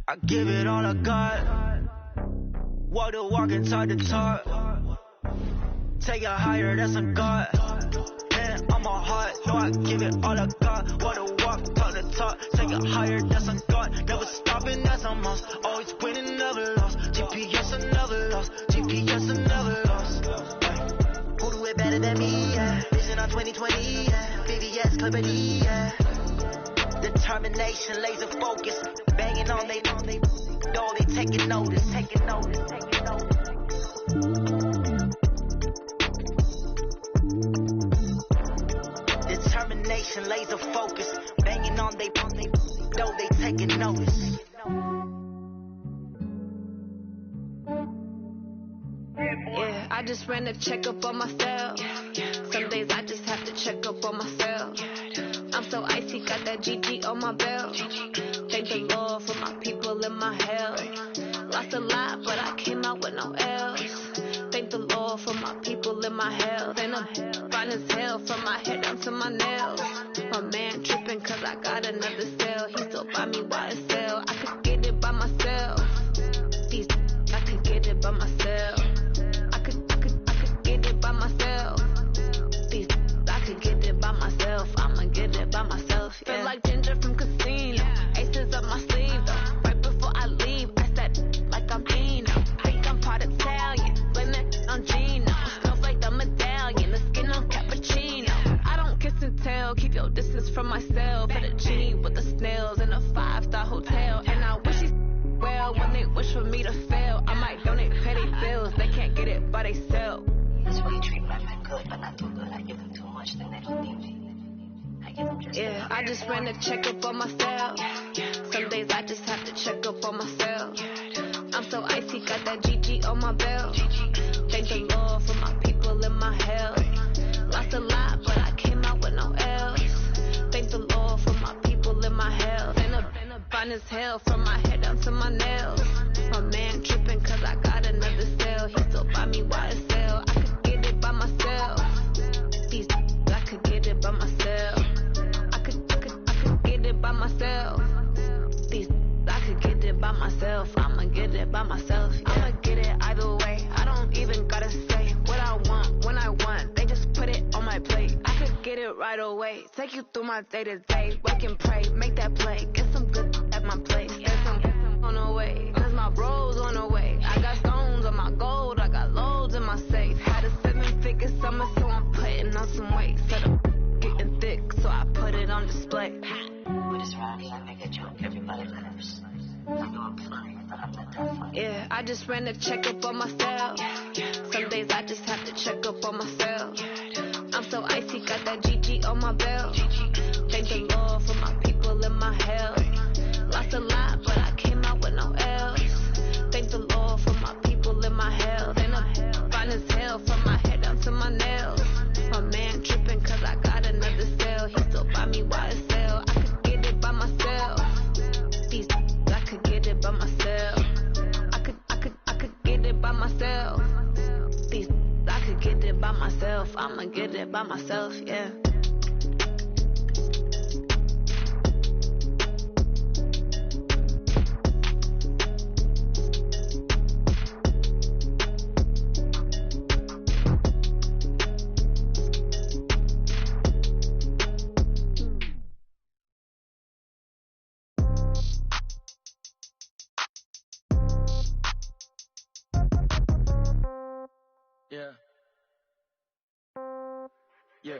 I give it all I got. Walk the walk and talk the talk. Take it higher, that's a God. Hand on my heart, no, I give it all I got. Walk the walk, talk the talk. Take it higher, that's a God. Never stopping, that's a must. Always winning, never lost. GPS, I never lost. GPS, I never lost. Who do it better than me? Yeah. Vision on 2020. Yeah. VVS, Clippity. Yeah. Determination, laser focus. Banging on they door, they taking notice. Determination, laser focus. Banging on they door, they taking notice. Yeah, I just ran a checkup on myself. Some days I just have to check up on myself. I'm so icy, got that GG on my belt. Thank the Lord for my people in my hell. Lost a lot, but I came out with no L's. Thank the Lord for my people in my health. And I'm fine as hell from my head down to my nails. My man tripping cause I got another cell. He still buy me YSL. I could get it by myself. These I could get it by myself. I could get it by myself. These I could get it by myself. I'ma get it by myself. Yeah. Feel like Ginger from Casino. Aces up my sleeve though. Right before I leave, I said like I'm Eno. Think I'm part Italian. Blame it on Gino. Smells like the medallion. The skin on cappuccino. I don't kiss and tell. Keep your distance from myself. Put a G with the snails in a 5-star hotel. And I wish he's well when they wish for me to fail. I might donate petty bills. They can't get it by themselves. That's why you treat my men good, but not too good. I give them too much, then they don't need me. I give them just yeah, I just ran a checkup on myself. Some days I just have to check up on myself. I'm so icy, got that GG on my belt. Thank the Lord for my people in my health. Lost a lot, but I came out with no L's. Thank the Lord for my people in my health. And I'm fine as hell from my head down to my nails. My man tripping cause I got another cell. He still buy me YSL. I could get it by myself. These I could get it by myself. I could get it by myself. These I could get it by myself. I'ma get it by myself. Yeah. I'ma get it either way. I don't even gotta say what I want when I want. They just put it on my plate. I could get it right away. Take you through my day to day. Wake and pray, make that play. Get some good at my place. Get some on the way. Cause my bros on the way. I got stones on my gold. I got loads in my safe. Had a 7-figure summer, so I'm putting on some weight. Set up getting thick, so I put it on display. With this round here, I make a joke. Everybody laughs. I know I'm flying, but I'm not that funny. Yeah, I just ran a checkup on myself. Some days I just have to check up on myself. I'm so icy, got that GG on my belt. Thank the Lord for my people in my health. Lost a lot, but I came out with no L's. Thank the Lord for my people in my health. And I'm fine as hell from my head down to my nails. My man tripping cause I got another cell. He still buy me YSL. I could get it by myself. These I could get it by myself. I could get it by myself. These I could get it by myself. I'ma get it by myself, yeah. Yeah.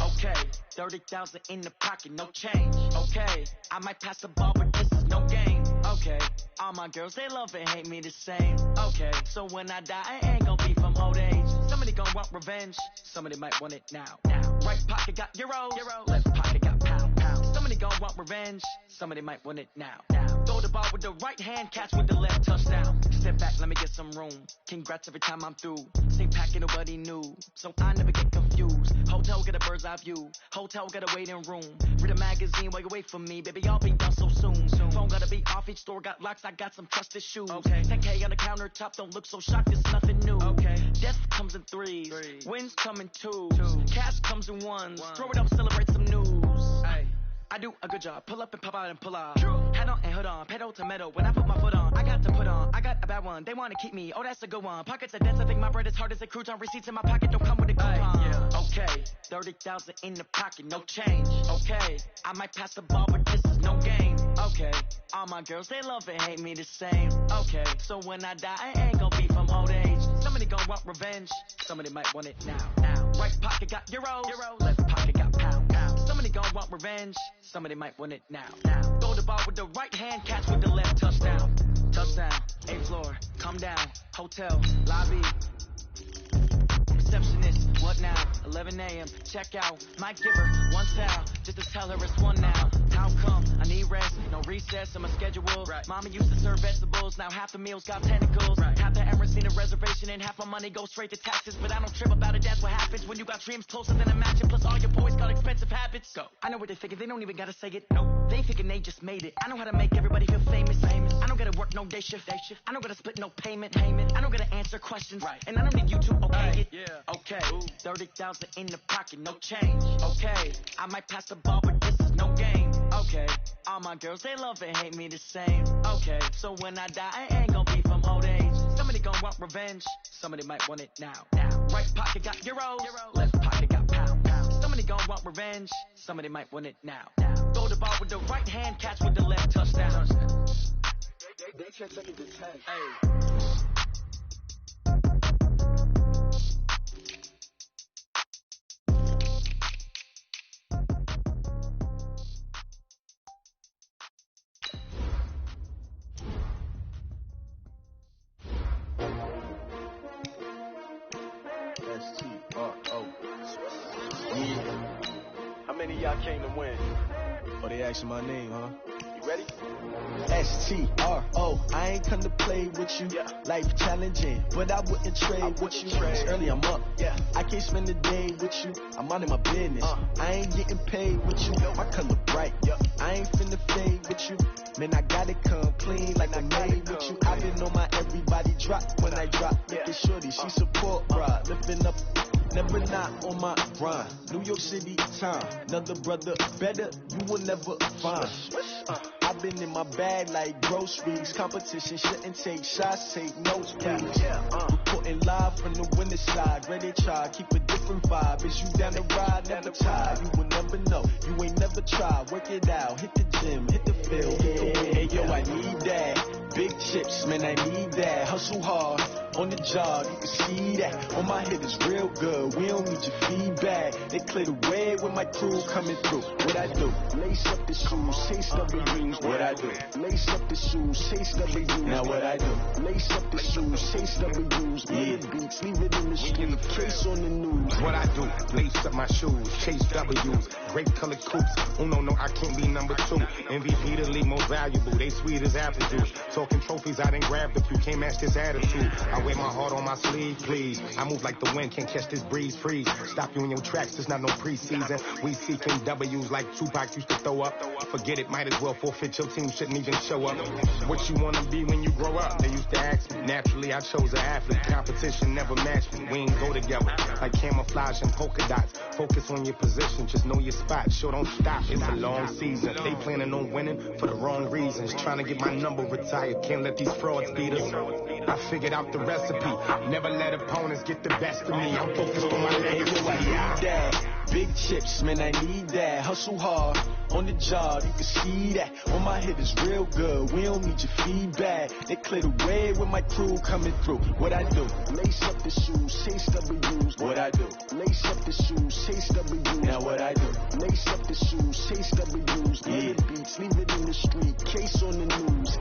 Okay. 30,000 in the pocket, no change. Okay. I might pass the ball, but this is no game. Okay. All my girls, they love and hate me the same. Okay. So when I die, I ain't gonna be from old age. Somebody gonna want revenge. Somebody might want it now. Right pocket got euros. Left pocket got pound. Somebody gonna want revenge. Somebody might want it now. Throw the ball with the right hand, catch with the left, touchdown. Step back, let me get some room. Congrats every time I'm through. Same packet, nobody knew. So I never get confused. Hotel get a bird's eye view. Hotel get a waiting room. Read a magazine while you wait for me. Baby, I'll be done so soon. Phone gotta be off, each store got locks. I got some trusted shoes. Okay. 10K on the countertop, don't look so shocked, it's nothing new. Okay. Death comes in threes. Wins come in twos. Cash comes in ones. Throw it up, celebrate some news. Ay. I do a good job. Pull up and pop out and pull off. Head on and hood on. Pedal to metal. When I put my foot on, I got to put on. I got a bad one. They want to keep me. Oh, that's a good one. Pockets are dense. I think my bread is hard as a crouton. Receipts in my pocket don't come with a coupon. Okay. 30,000 in the pocket. No change. Okay. I might pass the ball, but this is no game. Okay. All my girls, they love and hate me the same. Okay. So when I die, I ain't gonna be from old age. Somebody gonna want revenge. Somebody might want it now. Right pocket got euros. Left pocket got pound. Somebody gonna want revenge. Somebody might want it now. Throw the ball with the right hand, catch with the left, touchdown. Touchdown, 8th floor, come down, hotel, lobby. Receptionist, What now? 11 a.m. Check out. Might give her one towel just to tell her it's one now. How come? I need rest. No recess in my schedule. Right. Mama used to serve vegetables. Now half the meals got tentacles. Right. Half the errands need a reservation and half my money goes straight to taxes. But I don't trip about it. That's what happens when you got dreams closer than a mansion. Plus all your boys got expensive habits. Go. I know what they thinking. They don't even gotta say it. No. They thinking they just made it. I know how to make everybody feel famous. I don't gotta work no day shift. I don't gotta split no payment. I don't gotta answer questions. Right. And I don't need you to okay it. Yeah. Okay. 30,000 in the pocket, no change. Okay. I might pass the ball, but this is no game. Okay. All my girls, they love and hate me the same. Okay. So when I die, I ain't gonna be from old age. Somebody gonna want revenge. Somebody might want it now. Right pocket got euros. Left pocket got pounds. Somebody gonna want revenge. Somebody might want it now. Throw the ball with the right hand, catch with the left, touchdown. They can't take it to 10. Hey. S-T-R-O. Yeah. How many of y'all came to win? Oh, they asking my name, huh? You ready? S-T-R-O. I ain't come to play with you. Life challenging, but I wouldn't trade with you. It's early, I'm up. I can't spend the day with you. I'm out of my business. I ain't getting paid with you. My color bright. I ain't finna fade with you. Man, I gotta come clean like I made with you. I been on my everybody drop when I drop. Look at shorty, she support, bruh. Lifting up. Never not on my grind. New York City time. Another brother better, you will never find. I've been in my bag like groceries. Competition shouldn't take shots, take notes, please. Reporting live from the winner's side. Ready to try, keep a different vibe. Is you down the ride, never tired. You will never know, you ain't never tried. Work it out, hit the gym, hit the field, hit the win. Hey yo, I need that. Big chips, man, I need that. Hustle hard, on the job, you can see that. On my head is real good, we don't need your feedback. They clear the way when my crew coming through. What I do? Lace up the shoes, chase W's. What I do? Lace up the shoes, chase W's. Now what I do? Lace up the shoes, chase W's. Yeah, beats, leave it in the street, case on the news. What I do? Lace up my shoes, chase W's. Great colored coops, oh no, I can't be number 2. MVP the league most valuable, they sweet as apple juice. Talking trophies, I didn't grab the few, can't match this attitude. I wear my heart on my sleeve, please. I move like the wind, can't catch this breeze, freeze. Stop you in your tracks, there's not no preseason. We seeking W's like Tupac used to throw up. Forget it, might as well forfeit, your team shouldn't even show up. What you wanna be when you grow up? They used to ask me. Naturally, I chose an athlete. Competition never matched me. We ain't go together like camouflage and polka dots. Focus on your position, just know your spot. Sure, don't stop, it's a long season. They planning on winning for the wrong reasons. Trying to get my number retired, can't let these frauds beat us. I figured out the recipe. Never let opponents get the best of me. I'm focused on my legacy. I need that. Big chips, man, I need that. Hustle hard, on the job, you can see that. On my head is real good, we don't need your feedback. They clear the way when my crew coming through. What I do? Lace up the shoes, chase W's. What I do? Lace up the shoes, chase W's. Now what I do? Lace up the shoes, chase W's. Yeah, beats, leave it in the street, case on the news.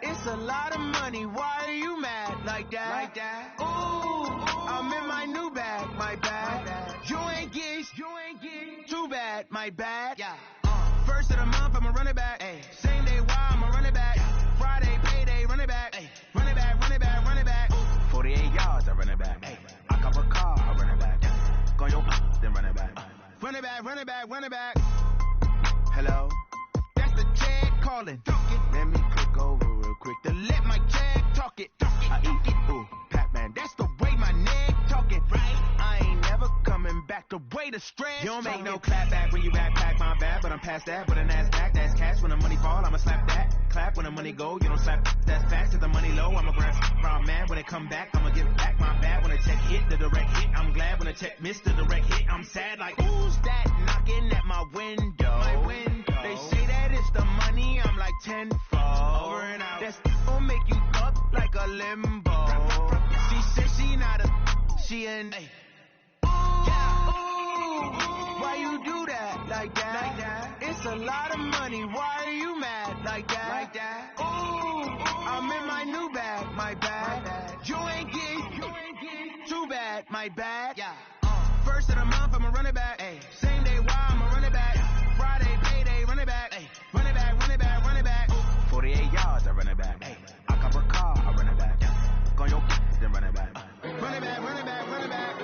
It's a lot of money, why are you mad like that? Ooh, I'm in my new bag, my bad. You ain't get too bad, my bad. First of the month, I'ma run it back. Same day, why I'ma run it back. Friday, payday, run it back. Run it back, run it back, run it back. 48 yards, I run it back. I cop a car, I run it back. Go yo, then run it back. Run it back, run it back, run it back. Hello? That's the Chad calling. Let me click over real quick to let my Chad talk it. I eat it, ooh, Pac-Man. That's the way my neck talking. Right? I ain't never coming back the way the stress. You don't make no clap back when you backpack my bad, but I'm past that. But an ass back, that's cash. When the money fall, I'ma slap that. Clap when the money go, you don't slap. That's fast. If the money low, I'ma grab from man. When it come back, I'ma give back my bad. When the check hit, the direct hit, I'm glad. When the check, Mr. Direct Hit. I'm sad like, who's that knocking at my window? They say that it's the money, I'm like tenfold. Over and out. That's gonna make you up like a limbo. She said she not a, she an A. Why you do that like that? It's a lot of money. Why are you mad like that? Ooh, I'm in my new bag, my bad. You ain't getting too bad, my bad. Yeah. First of the month, I'ma run it back. Ay. Same day, why I'ma run it back. Friday, payday, run it back. Ay. Run it back, run it back, run it back. 48 yards, I run it back. Ay. I cop a car, I run it back. Go on your then run it back. Run it back, run it back, run it back.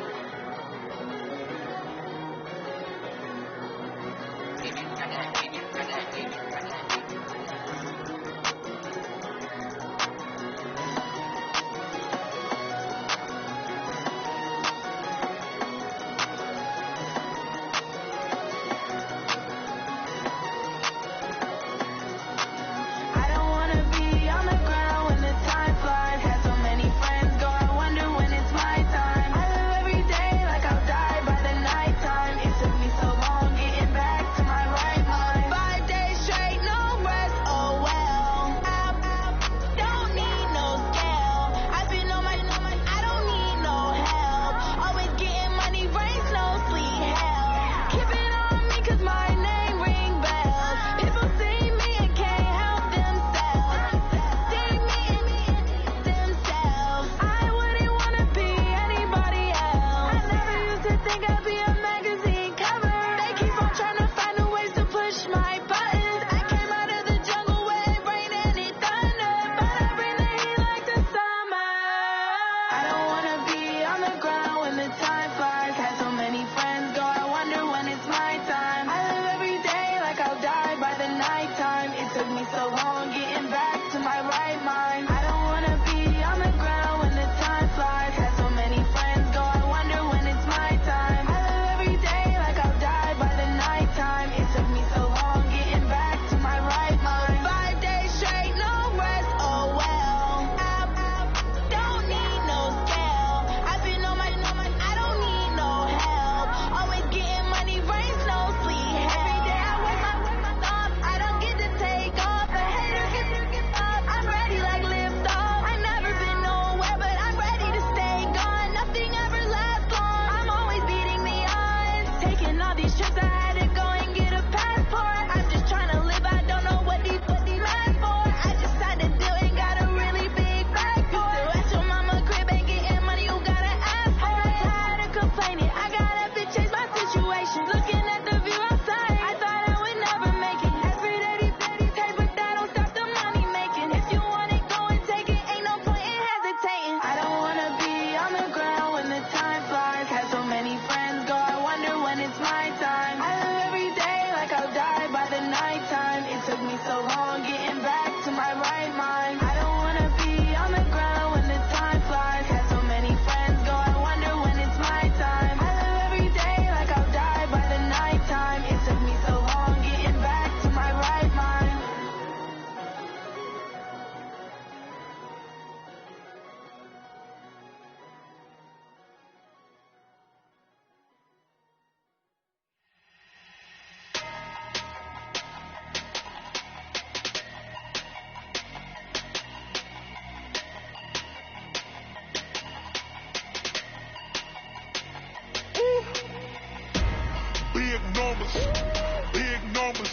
Big numbers,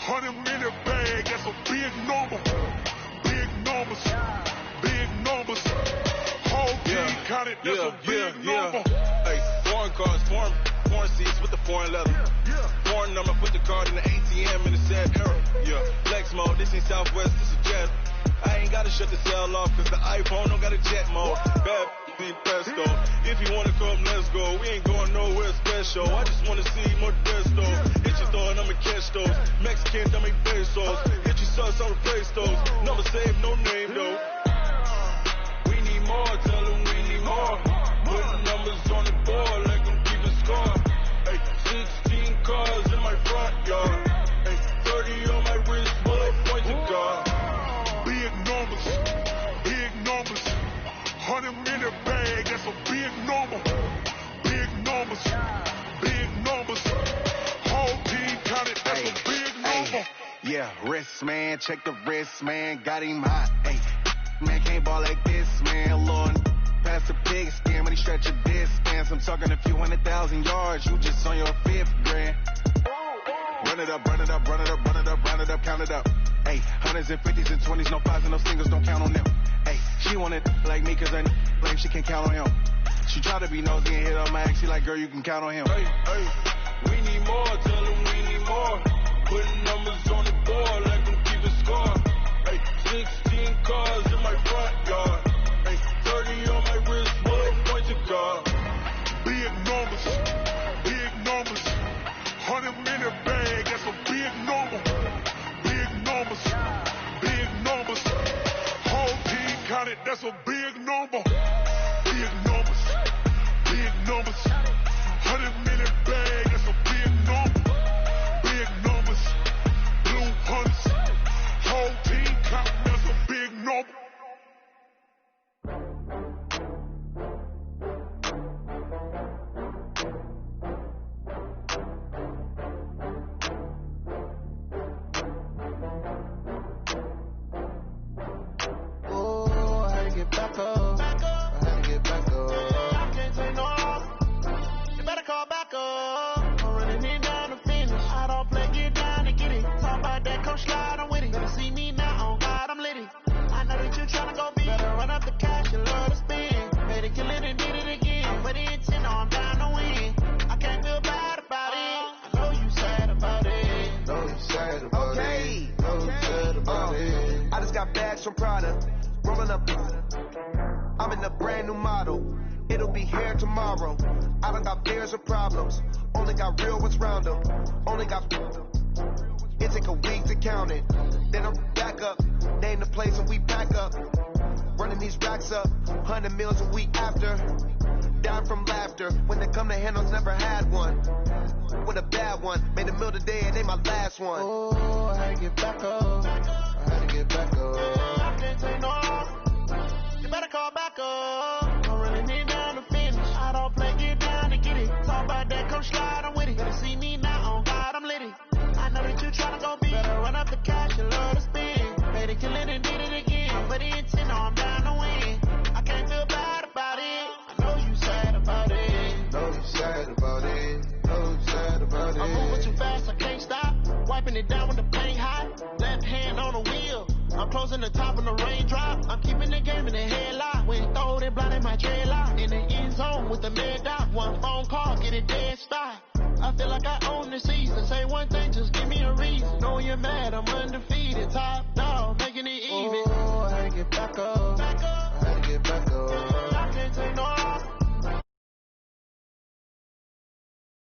100-minute bag, that's a big number. Big numbers, whole team counted, that's a big number. Hey, foreign cars, foreign seats with the foreign leather. Foreign number, put the card in the ATM in the sad era. Flex mode, this ain't Southwest, this is Jet. I ain't gotta shut the cell off, cause the iPhone don't got a jet mode. Bad be pesto. If you wanna come, let's go. We ain't going nowhere special. I just wanna see more desto. Hit your thought, I'ma catch those. Mexican, I make pesos. Hit your sus, I'll replace those. Never save, no name though. We need more, tell them we need more. Put numbers on the board like I'm keeping score. Hey, 16 cars in my front yard. Hey, 30 on my wrist, bullet point to God. Big numbers, 100-minute bag, that's a big number. Big numbers. Big numbers. Whole team counted, that's a big number. Yeah, wrist, man, check the wrist, man, got him hot. Hey, man, can't ball like this, man, Lord. Pass the pig skin when he stretch a distance. I'm talking a few 100,000 yards, you just on your 5th grand. Run it up, run it up, run it up, run it up, run it up, count it up. Hey, hundreds and 50s and 20s, no 5s and no singles, don't count on them. Hey, she wanted like me cause I blame she can't count on him. She try to be nosy and hit on my ex, she like, girl, you can count on him. Hey, hey, we need more, tell them we need more. Putting numbers on the board, let them keep a score. Hey, 16 cars in my front yard. Hey, 30 on my wrist, 1 point to guard. Big numbers, big numbers. 100-minute bag, that's a big number. Big numbers, big numbers. Whole team counted, that's a big number. Big numbers, big numbers. 100-minute bag, that's a big number. Big numbers, blue hunts. Whole team counting, that's a big number. Back up. I had to get back up. I can't take no off. You better call back up. I'm running it down to finish. I don't play, get down to get it. Talk about that, come slide, I'm with it. Better see me now, on God, I'm litty. I know that you tryna go big. Better run up the cash, you love to spend. Made it, kill it, and did it again. But the intent, I'm down to win. I can't feel bad about it. I know you sad about it. Know you sad about it. Know you sad about it. I just got bags from Prada. Rolling up, I'm in a brand new model. It'll be here tomorrow. I done got fears of problems. Only got real ones round them. Only got. It take a week to count it. Then I'm back up. Name the place and we pack up. Running these racks up. 100 meals a week after. Down from laughter. When they come to handles, never had one. With a bad one. Made a meal today and they my last one. Oh, I had to get back up. I had to get back up. I can't take no off. You better call back up. I'm running it down to finish. I don't play, get down to get it. Talk about that, come slide, I'm with it. Better see me now, on God, I'm litty. I know that you tryna go big. Better run up the cash, you love to spend. Made it, kill it, and did it again. But the intent, I'm down to win. I can't feel bad about it. I know you sad about it. Know you sad about it. Know you sad about it. I'm moving too fast, I can't stop. Wiping it down with the paint hot. Left hand on the wheel. I'm closing the top of the raindrop. I'm keeping the game in the headlock. When you throw it, blind in my dreadlock. In the end zone with the mad dot. One phone call, get it dead stop. I feel like I own the season. Say one thing, just get